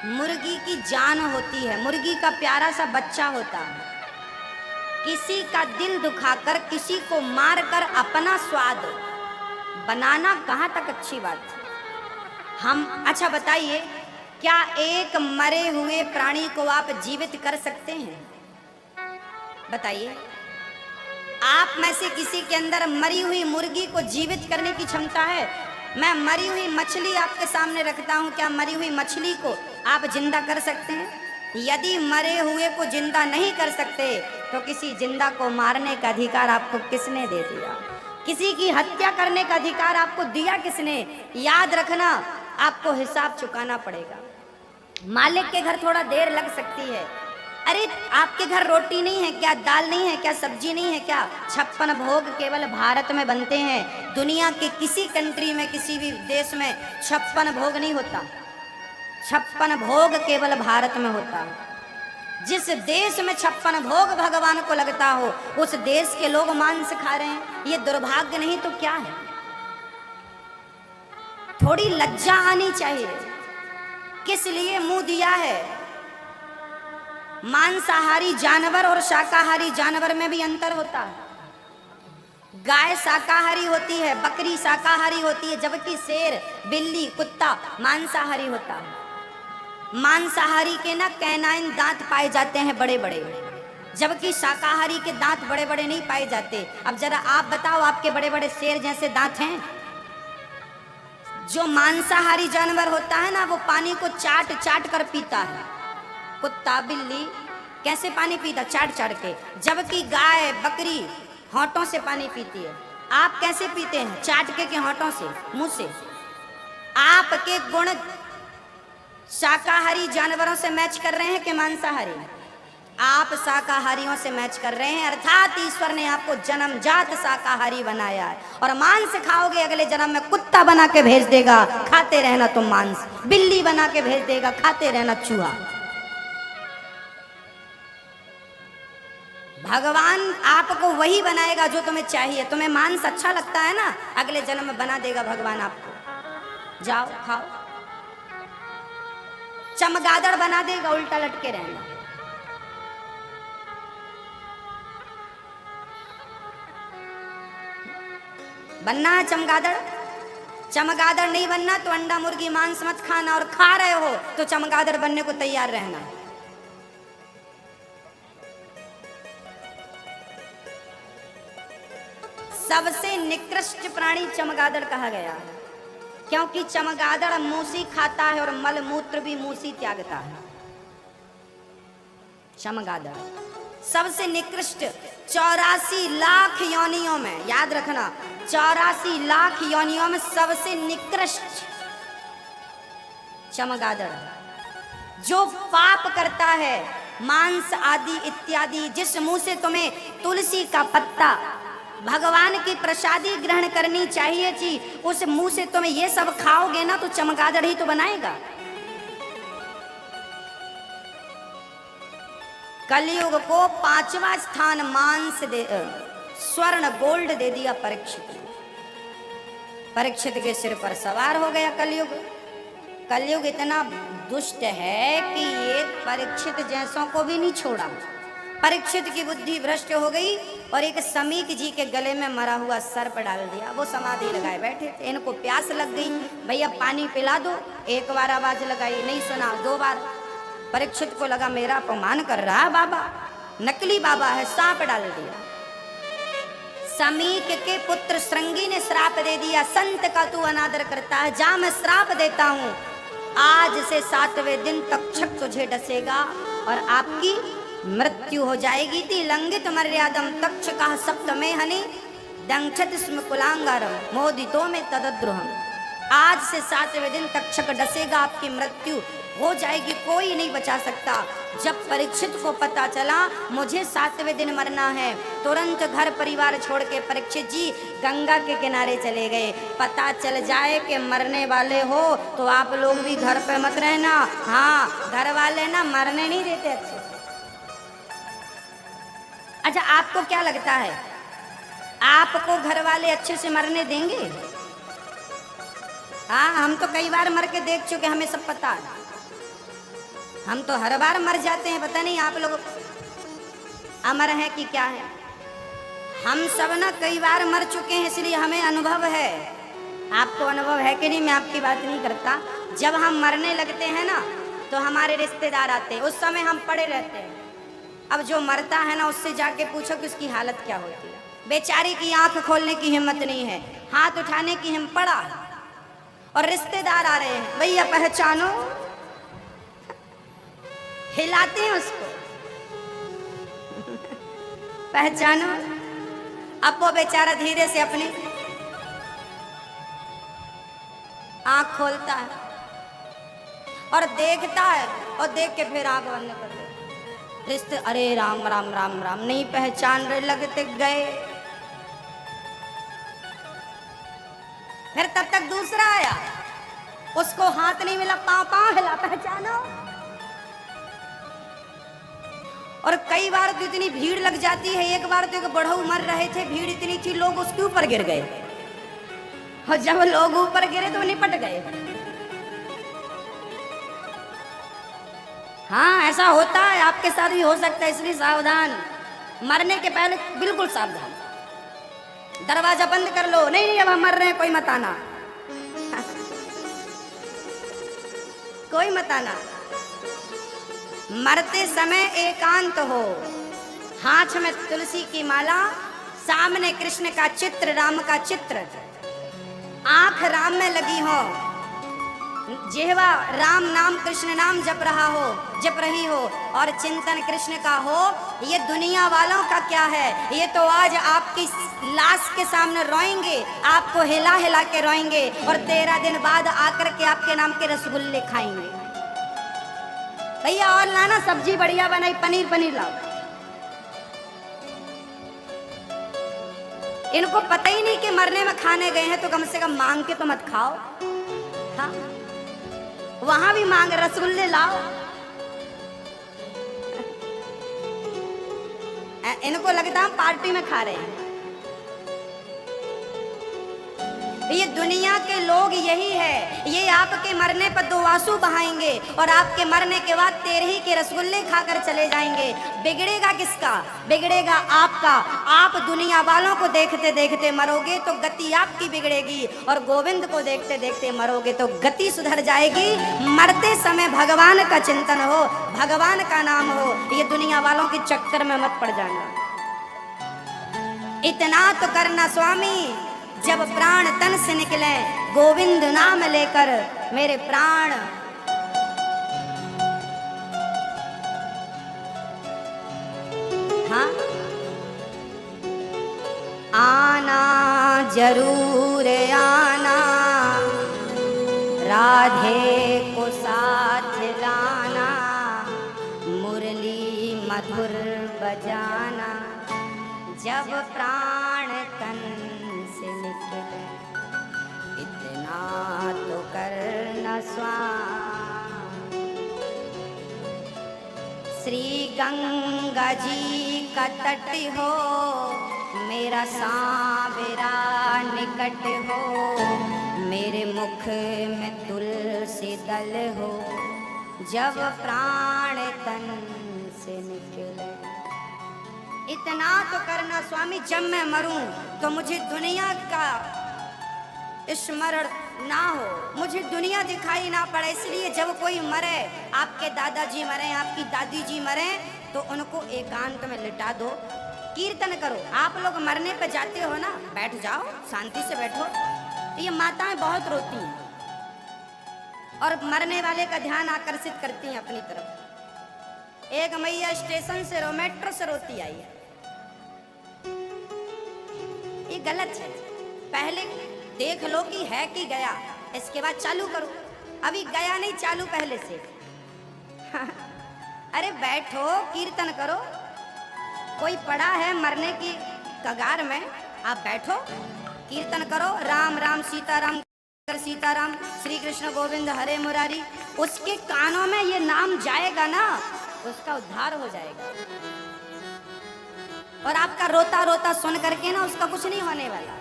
मुर्गी की जान होती है, मुर्गी का प्यारा सा बच्चा होता है। किसी का दिल दुखाकर, किसी को मारकर अपना स्वाद बनाना कहाँ तक अच्छी बात है। हम अच्छा बताइए, क्या एक मरे हुए प्राणी को आप जीवित कर सकते हैं? बताइए, आप में से किसी के अंदर मरी हुई मुर्गी को जीवित करने की क्षमता है? मैं मरी हुई मछली आपके सामने रखता हूं, क्या मरी हुई मछली को आप जिंदा कर सकते हैं? यदि मरे हुए को जिंदा नहीं कर सकते तो किसी जिंदा को मारने का अधिकार आपको किसने दे दिया? किसी की हत्या करने का अधिकार आपको दिया किसने? याद रखना, आपको हिसाब चुकाना पड़ेगा। मालिक के घर थोड़ा देर लग सकती है। अरे आपके घर रोटी नहीं है क्या, दाल नहीं है क्या, सब्जी नहीं है क्या? 56 भोग केवल भारत में बनते हैं। दुनिया के किसी कंट्री में, किसी भी देश में 56 भोग नहीं होता। 56 भोग केवल भारत में होता है। जिस देश में 56 भोग भगवान को लगता हो, उस देश के लोग मांस खा रहे हैं। ये दुर्भाग्य नहीं तो क्या है? थोड़ी लज्जा आनी चाहिए। किस लिए मुंह दिया है? मांसाहारी जानवर और शाकाहारी जानवर में भी अंतर होता है। गाय शाकाहारी होती है, बकरी शाकाहारी होती है, जबकि शेर, बिल्ली, कुत्ता मांसाहारी होता है। मांसाहारी के ना कैनाइन दांत पाए जाते हैं बड़े बड़े, जबकि शाकाहारी के दांत बड़े बड़े नहीं पाए जाते। अब जरा आप बताओ, आपके बड़े बड़े शेर जैसे दांत हैं? जो मांसाहारी जानवर होता है ना, वो पानी को चाट चाट कर पीता है। कुत्ता, बिल्ली कैसे पानी पीता? चाट चाट के। जबकि गाय, बकरी होंठों से पानी पीती है। आप कैसे पीते हैं? चाट के होंठों से, मुंह से। आपके गुण शाकाहारी जानवरों से मैच कर रहे हैं कि मांसाहारी? आप शाकाहारियों से मैच कर रहे हैं, अर्थात ईश्वर ने आपको जन्मजात शाकाहारी बनाया है। और मांस खाओगे, अगले जन्म में कुत्ता बना के भेज देगा, खाते रहना तुम मांस। बिल्ली बना के भेज देगा, खाते रहना चूहा। भगवान आपको वही बनाएगा जो तुम्हें चाहिए। तुम्हें मांस अच्छा लगता है ना, अगले जन्म में बना देगा भगवान आपको। जाओ खाओ। चमगादड़ बना देगा, उल्टा लटके रहना। बनना है चमगादड़? चमगादड़ नहीं बनना तो अंडा, मुर्गी, मांस मत खाना, और खा रहे हो तो चमगादड़ बनने को तैयार रहना। सबसे निकृष्ट प्राणी चमगादड़ कहा गया है, क्योंकि चमगादड़ मूसी खाता है और मल मूत्र भी मूसी त्यागता है। चमगादड़ सबसे निकृष्ट। 84 लाख योनियों में, याद रखना, 84 लाख योनियों में सबसे निकृष्ट चमगादड़। जो पाप करता है, मांस आदि इत्यादि, जिस मुंह से तुम्हें तुलसी का पत्ता, भगवान की प्रसादी ग्रहण करनी चाहिए थी, उस मुंह से तुम ये सब खाओगे ना तो चमगादड़ ही तो बनाएगा। कलयुग को 5वां स्थान मांस दे, स्वर्ण गोल्ड दे दिया परीक्षित। परीक्षित के सिर पर सवार हो गया कलयुग। कलयुग इतना दुष्ट है कि ये परीक्षित जैसों को भी नहीं छोड़ा। परीक्षित की बुद्धि भ्रष्ट हो गई और एक समीक जी के गले में मरा हुआ सर्प डाल दिया। वो समाधि लगाए बैठे थे। इनको प्यास लग गई, भैया पानी पिला दो। एक बार आवाज लगाई, नहीं सुना। 2 बार। परीक्षित को लगा मेरा अपमान कर रहा है बाबा, नकली बाबा है, सांप डाल दिया। समीक के पुत्र श्रृंगी ने श्राप दे दिया, संत का तू अनादर करता है, जा मैं श्राप देता हूं, आज से 7वें दिन तक्षक तुझे डसेगा और आपकी मृत्यु हो जाएगी। थी लंघित मर्यादम तक्षका सप्तमे हनि दंक्षत स्म कुलांगारम मोदितो में तदद्रोहम। आज से 7वें दिन तक्षक डसेगा, आपकी मृत्यु हो जाएगी, कोई नहीं बचा सकता। जब परीक्षित को पता चला मुझे 7वें दिन मरना है, तुरंत घर परिवार छोड़ के परीक्षित जी गंगा के किनारे चले गए। पता चल जाए कि मरने वाले हो तो आप लोग भी घर पे मत रहना। हाँ, घर वाले ना मरने नहीं देते अच्छे से। अच्छा, आपको क्या लगता है, आपको घर वाले अच्छे से मरने देंगे? हाँ, हम तो कई बार मर के देख चुके, हमें सब पता है। हम तो हर बार मर जाते हैं, पता नहीं आप लोग अमर हैं कि क्या है। हम सब ना कई बार मर चुके हैं, इसलिए हमें अनुभव है। आपको अनुभव है कि नहीं मैं आपकी बात नहीं करता। जब हम मरने लगते हैं ना तो हमारे रिश्तेदार आते हैं, उस समय हम पड़े रहते हैं। अब जो मरता है ना उससे जाके पूछो कि उसकी हालत क्या होती है। बेचारे की आंख खोलने की हिम्मत नहीं है, हाथ उठाने की हिम्मत पड़ा, और रिश्तेदार आ रहे हैं, भैया पहचानो, हिलाते हैं उसको पहचानो। अब वो बेचारा धीरे से अपनी आंख खोलता है और देखता है, और देख के फिर आंख बंद कर देता। रिश्ते अरे राम राम राम राम, नहीं पहचान रहे, लगते गए। फिर तब तक दूसरा आया, उसको हाथ नहीं मिला, पांव पांव हिला, पहचानो। और कई बार तो इतनी भीड़ लग जाती है। एक बार तो एक बढ़ऊ मर रहे थे, भीड़ इतनी थी, लोग उसके ऊपर गिर गए, और जब लोग ऊपर गिरे तो निपट गए। हाँ ऐसा होता है, आपके साथ भी हो सकता है, इसलिए सावधान। मरने के पहले बिल्कुल सावधान, दरवाजा बंद कर लो। नहीं नहीं अब हम मर रहे हैं, कोई मत आना कोई मत आना। मरते समय एकांत हो, हाथ में तुलसी की माला, सामने कृष्ण का चित्र, राम का चित्र, आंख राम में लगी हो, जिह्वा राम नाम कृष्ण नाम जप रही हो, और चिंतन कृष्ण का हो। ये दुनिया वालों का क्या है, ये तो आज आपकी लाश के सामने रोएंगे, आपको हिला हिला के रोएंगे, और 13 दिन बाद आकर के आपके नाम के रसगुल्ले खाएंगे। भैया और लाना, सब्जी बढ़िया बनाई, पनीर पनीर लाओ। इनको पता ही नहीं कि मरने में खाने गए हैं, तो कम से कम मांग के तो मत खाओ। हाँ वहां भी मांग, रसगुल्ले लाओ। इनको लगता हम पार्टी में खा रहे हैं। ये दुनिया के लोग यही है, ये आपके मरने पर 2 आंसू बहाएंगे, और आपके मरने के बाद 13 के रसगुल्ले खाकर चले जाएंगे। बिगड़ेगा किसका? बिगड़ेगा आपका। आप दुनिया वालों को देखते देखते मरोगे तो गति आपकी बिगड़ेगी, और गोविंद को देखते देखते मरोगे तो गति सुधर जाएगी। मरते समय भगवान का चिंतन हो, भगवान का नाम हो, ये दुनिया वालों के चक्कर में मत पड़ जाना। इतना तो करना स्वामी, जब प्राण तन से निकले, गोविंद नाम लेकर मेरे प्राण। हाँ आना जरूर आना, राधे को साथ लाना, मुरली मधुर बजाना, जब प्राण तन से निकले, इतना तो करना स्वामी। श्री गंगा जी का तट हो, मेरा सांवरा निकट हो, मेरे मुख में तुलसी दल हो, जब प्राण तन से निकले। इतना तो करना स्वामी, जब मैं मरूं तो मुझे दुनिया का स्मरण ना हो, मुझे दुनिया दिखाई ना पड़े। इसलिए जब कोई मरे, आपके दादाजी मरे, आपकी दादी जी मरे, तो उनको एकांत में लिटा दो, कीर्तन करो। आप लोग मरने पे जाते हो ना, बैठ जाओ, शांति से बैठो। ये माताएं बहुत रोती हैं और मरने वाले का ध्यान आकर्षित करती हैं अपनी तरफ। एक मैया स्टेशन से मेट्रो से रोती आई है, ये गलत है। पहले देख लो कि है कि गया, इसके बाद चालू करो। अभी गया नहीं, चालू पहले से अरे बैठो, कीर्तन करो। कोई पड़ा है मरने की कगार में, आप बैठो, कीर्तन करो। राम राम सीताराम सीताराम, श्री कृष्ण गोविंद हरे मुरारी। उसके कानों में ये नाम जाएगा ना, उसका उद्धार हो जाएगा। और आपका रोता रोता सुन करके ना उसका कुछ नहीं होने वाला।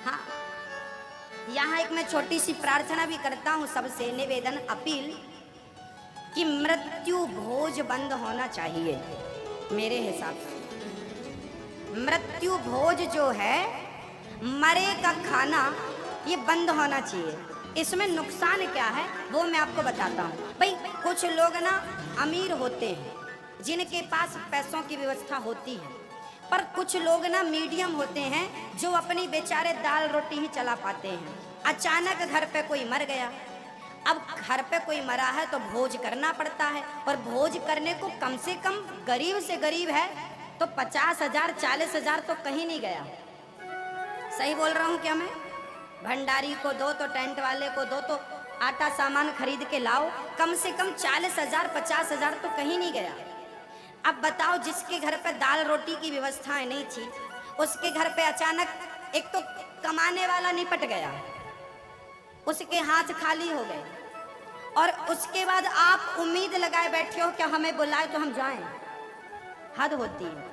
हाँ, यहाँ एक मैं छोटी सी प्रार्थना भी करता हूँ सबसे, निवेदन अपील कि मृत्यु भोज बंद होना चाहिए। मेरे हिसाब से मृत्यु भोज जो है, मरे का खाना, ये बंद होना चाहिए। इसमें नुकसान क्या है वो मैं आपको बताता हूँ। भाई कुछ लोग ना अमीर होते हैं, जिनके पास पैसों की व्यवस्था होती है, पर कुछ लोग ना मीडियम होते हैं, जो अपनी बेचारे दाल रोटी ही चला पाते हैं। अचानक घर पे कोई मर गया, अब घर पे कोई मरा है तो भोज करना पड़ता है, और भोज करने को कम से कम गरीब से गरीब है तो 50,000 40,000 तो कहीं नहीं गया। सही बोल रहा हूँ क्या मैं? भंडारी को दो तो टेंट वाले को दो तो आटा सामान खरीद के लाओ, कम से कम 40,000 50,000 तो कहीं नहीं गया। अब बताओ, जिसके घर पे दाल रोटी की व्यवस्थाएं नहीं थी, उसके घर पे अचानक एक तो कमाने वाला निपट गया, उसके हाथ खाली हो गए, और उसके बाद आप उम्मीद लगाए बैठे हो कि हमें बुलाए तो हम जाएं। हद होती है।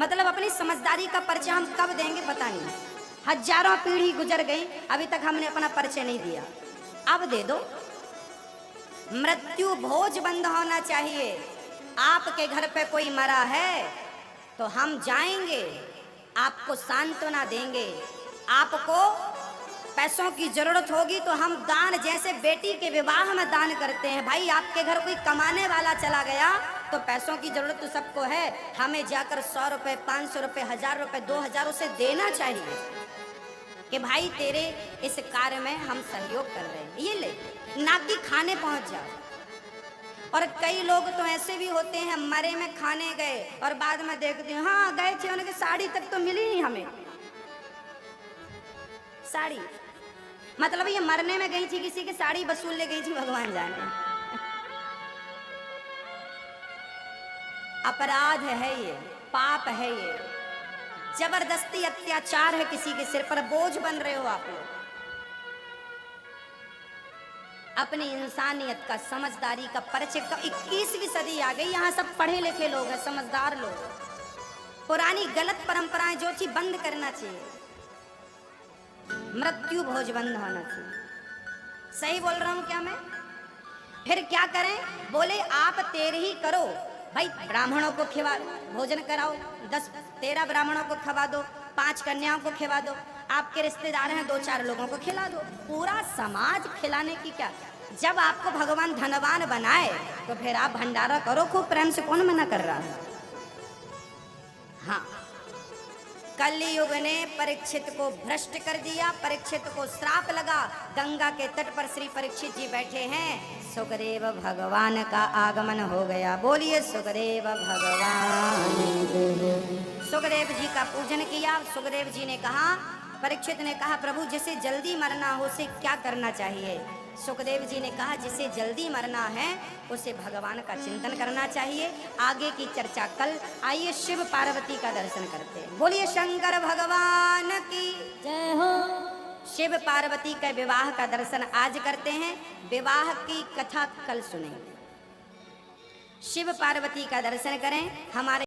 मतलब अपनी समझदारी का परिचय हम कब देंगे पता नहीं। हजारों पीढ़ी गुजर गई, अभी तक हमने अपना परिचय नहीं दिया, अब दे दो। मृत्यु भोज बंद होना चाहिए। आपके घर पे कोई मरा है तो हम जाएंगे, आपको सांत्वना देंगे। आपको पैसों की जरूरत होगी तो हम दान, जैसे बेटी के विवाह में दान करते हैं। भाई आपके घर कोई कमाने वाला चला गया तो पैसों की जरूरत तो सबको है, हमें जाकर 100 रुपए 500 रुपए 1000 रुपए 2000 उसे देना चाहिए कि भाई तेरे इस कार्य में हम सहयोग कर रहे हैं, ये ले, ना कि खाने पहुंच जाओ। और कई लोग तो ऐसे भी होते हैं, मरे में खाने गए और बाद में देखते हैं हाँ गए थे, उनकी साड़ी तक तो मिली नहीं हमें। साड़ी मतलब ये मरने में गई थी, किसी की साड़ी वसूल ले गई थी, भगवान जाने। अपराध है ये, पाप है ये, जबरदस्ती अत्याचार है, किसी के सिर पर बोझ बन रहे हो आप लोग। अपनी इंसानियत का, समझदारी का परिचय का 21वीं सदी आ गई, यहाँ सब पढ़े लिखे लोग हैं, समझदार लोग। पुरानी गलत परंपराएं जो थी बंद करना चाहिए। मृत्यु भोज बंद होना चाहिए। सही बोल रहा हूं क्या मैं? फिर क्या करें? बोले आप तेरे ही करो भाई, ब्राह्मणों को खिला भोजन कराओ, 10-13 ब्राह्मणों को खवा दो, 5 कन्याओं को खिला दो, आपके रिश्तेदार हैं 2-4 लोगों को खिला दो। पूरा समाज खिलाने की क्या? जब आपको भगवान धनवान बनाए तो फिर आप भंडारा करो खूब प्रेम से, कौन मना कर रहा है? हाँ, कलयुग ने परीक्षित को भ्रष्ट कर दिया, परीक्षित को श्राप लगा। गंगा के तट पर श्री परीक्षित जी बैठे हैं, सुखदेव भगवान का आगमन हो गया। बोलिए सुखदेव भगवान। सुखदेव जी का पूजन किया। सुखदेव जी ने कहा, परीक्षित ने कहा प्रभु जिसे जल्दी मरना हो उसे क्या करना चाहिए? सुखदेव जी ने कहा जिसे जल्दी मरना है उसे भगवान का चिंतन करना चाहिए। आगे की चर्चा कल। आइए शिव पार्वती का दर्शन करते हैं। बोलिए शंकर भगवान की जय हो। शिव पार्वती के विवाह का दर्शन आज करते हैं, विवाह की कथा कल सुनेंगे। शिव पार्वती का दर्शन करें। हमारे